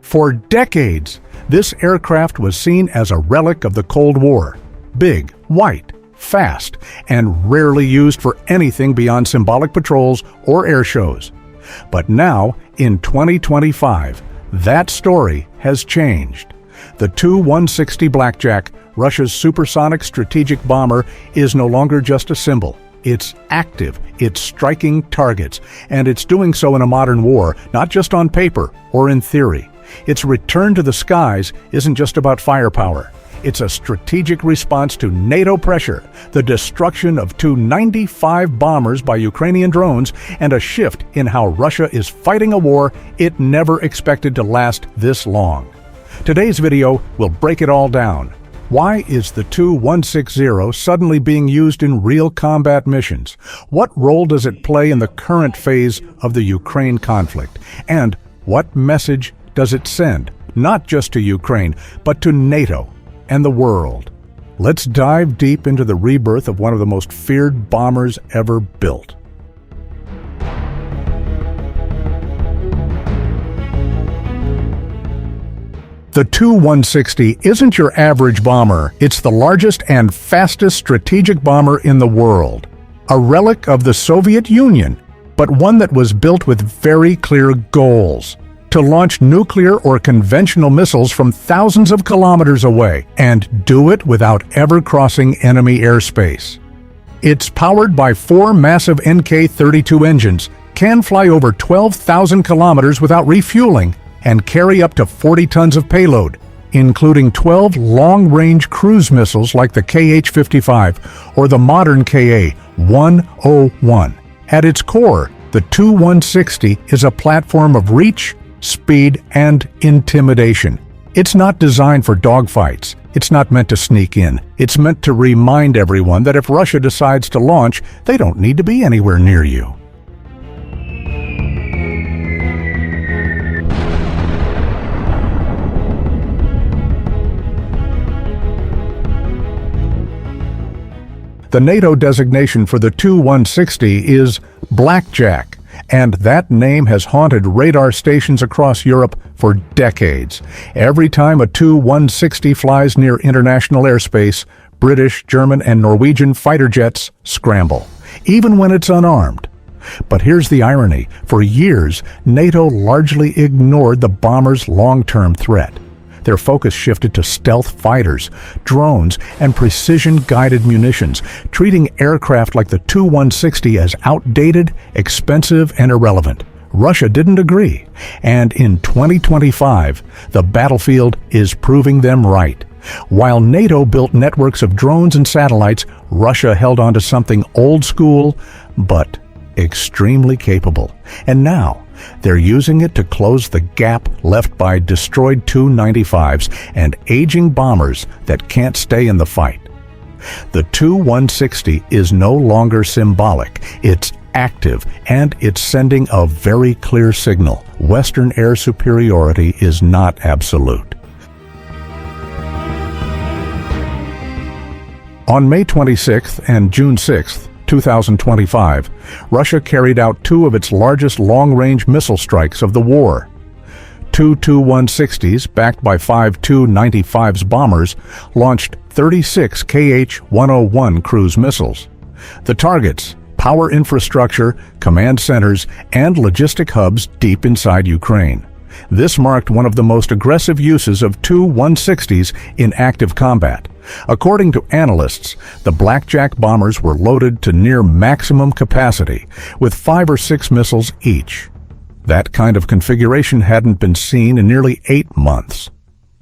For decades, this aircraft was seen as a relic of the Cold War. Big, white, fast, and rarely used for anything beyond symbolic patrols or air shows. But now, in 2025, that story has changed. The Tu-160 Blackjack, Russia's supersonic strategic bomber, is no longer just a symbol. It's active, it's striking targets, and it's doing so in a modern war, not just on paper or in theory. Its return to the skies isn't just about firepower. It's a strategic response to NATO pressure, the destruction of Tu-95 bombers by Ukrainian drones, and a shift in how Russia is fighting a war it never expected to last this long. Today's video will break it all down. Why is the Tu-160 suddenly being used in real combat missions? What role does it play in the current phase of the Ukraine conflict? And what message does it send, not just to Ukraine, but to NATO and the world? Let's dive deep into the rebirth of one of the most feared bombers ever built. The Tu-160 isn't your average bomber. It's the largest and fastest strategic bomber in the world. A relic of the Soviet Union, but one that was built with very clear goals: to launch nuclear or conventional missiles from thousands of kilometers away, and do it without ever crossing enemy airspace. It's powered by 4 massive NK-32 engines, can fly over 12,000 kilometers without refueling, and carry up to 40 tons of payload, including 12 long-range cruise missiles like the KH-55 or the modern KA-101. At its core, the Tu-160 is a platform of reach, speed, and intimidation. It's not designed for dogfights. It's not meant to sneak in. It's meant to remind everyone that if Russia decides to launch, they don't need to be anywhere near you. The NATO designation for the Tu-160 is Blackjack, and that name has haunted radar stations across Europe for decades. Every time a Tu-160 flies near international airspace, British, German, and Norwegian fighter jets scramble, even when it's unarmed. But here's the irony. For years, NATO largely ignored the bomber's long-term threat. Their focus shifted to stealth fighters, drones, and precision-guided munitions, treating aircraft like the Tu-160 as outdated, expensive, and irrelevant. Russia didn't agree, and in 2025, the battlefield is proving them right. While NATO built networks of drones and satellites, Russia held on to something old-school, but extremely capable. And now, they're using it to close the gap left by destroyed Tu-95s and aging bombers that can't stay in the fight. The Tu-160 is no longer symbolic. It's active, and it's sending a very clear signal. Western air superiority is not absolute. On May 26th and June 6th, 2025, Russia carried out 2 of its largest long-range missile strikes of the war. 2 Tu-160s, backed by 5 Tu-95s bombers, launched 36 KH-101 cruise missiles. The targets: power infrastructure, command centers, and logistic hubs deep inside Ukraine. This marked one of the most aggressive uses of Tu-160s in active combat. According to analysts, the Blackjack bombers were loaded to near maximum capacity, with 5 or 6 missiles each. That kind of configuration hadn't been seen in nearly 8 months.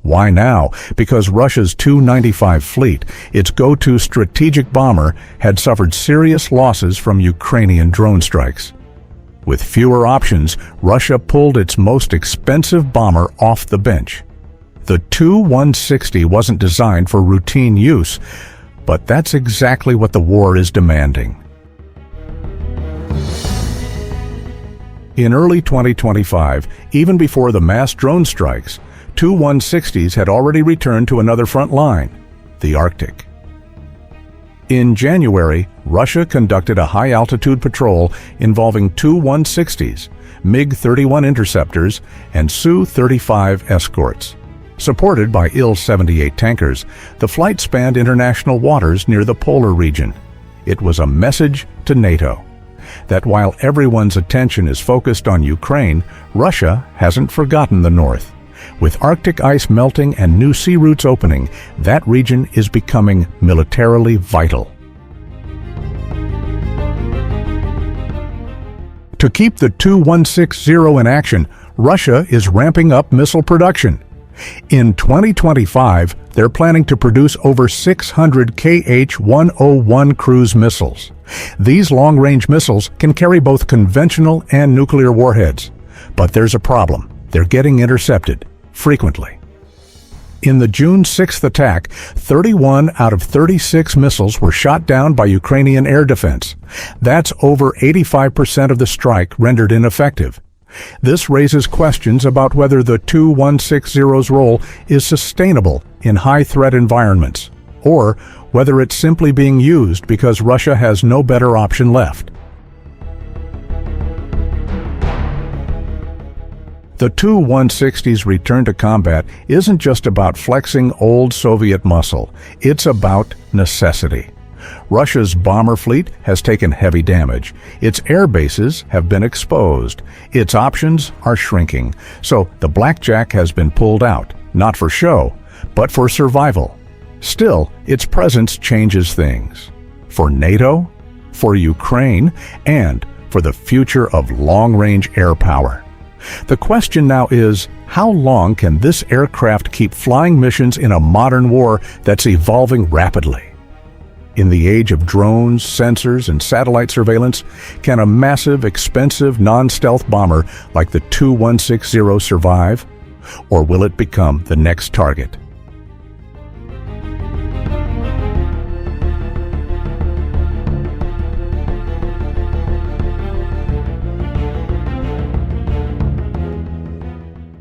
Why now? Because Russia's Tu-95 fleet, its go-to strategic bomber, had suffered serious losses from Ukrainian drone strikes. With fewer options, Russia pulled its most expensive bomber off the bench. The Tu-160 wasn't designed for routine use, but that's exactly what the war is demanding. In early 2025, even before the mass drone strikes, Tu-160s had already returned to another front line, the Arctic. In January, Russia conducted a high-altitude patrol involving Tu-160s, MiG-31 interceptors, and Su-35 escorts. Supported by Il-78 tankers, the flight spanned international waters near the polar region. It was a message to NATO that while everyone's attention is focused on Ukraine, Russia hasn't forgotten the North. With Arctic ice melting and new sea routes opening, that region is becoming militarily vital. To keep the Tu-160 in action, Russia is ramping up missile production. In 2025, they're planning to produce over 600 Kh-101 cruise missiles. These long-range missiles can carry both conventional and nuclear warheads. But there's a problem. They're getting intercepted, frequently. In the June 6th attack, 31 out of 36 missiles were shot down by Ukrainian air defense. That's over 85% of the strike rendered ineffective. This raises questions about whether the Tu-160's role is sustainable in high-threat environments, or whether it's simply being used because Russia has no better option left. The Tu-160's return to combat isn't just about flexing old Soviet muscle, it's about necessity. Russia's bomber fleet has taken heavy damage. Its air bases have been exposed. Its options are shrinking. So the Blackjack has been pulled out, not for show, but for survival. Still, its presence changes things. For NATO, for Ukraine, and for the future of long-range air power. The question now is, how long can this aircraft keep flying missions in a modern war that's evolving rapidly? In the age of drones, sensors, and satellite surveillance, can a massive, expensive, non-stealth bomber like the Tu-160 survive? Or will it become the next target?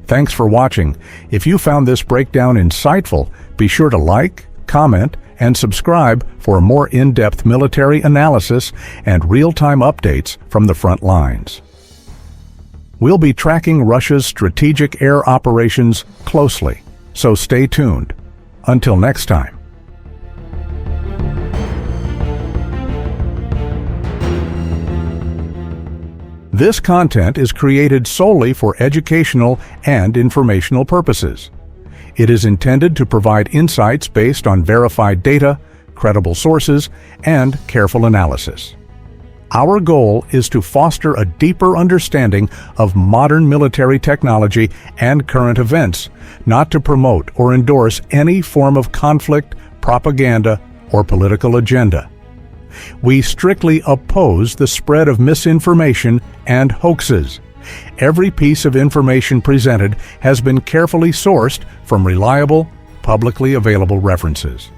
Thanks for watching. If you found this breakdown insightful, be sure to like, comment, and subscribe for more in-depth military analysis and real-time updates from the front lines. We'll be tracking Russia's strategic air operations closely, so stay tuned. Until next time. This content is created solely for educational and informational purposes. It is intended to provide insights based on verified data, credible sources, and careful analysis. Our goal is to foster a deeper understanding of modern military technology and current events, not to promote or endorse any form of conflict, propaganda, or political agenda. We strictly oppose the spread of misinformation and hoaxes. Every piece of information presented has been carefully sourced from reliable, publicly available references.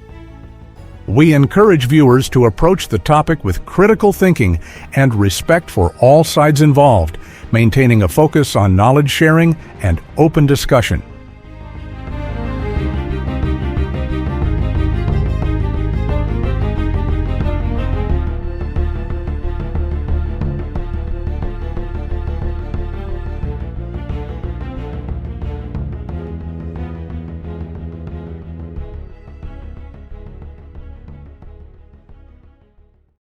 We encourage viewers to approach the topic with critical thinking and respect for all sides involved, maintaining a focus on knowledge sharing and open discussion.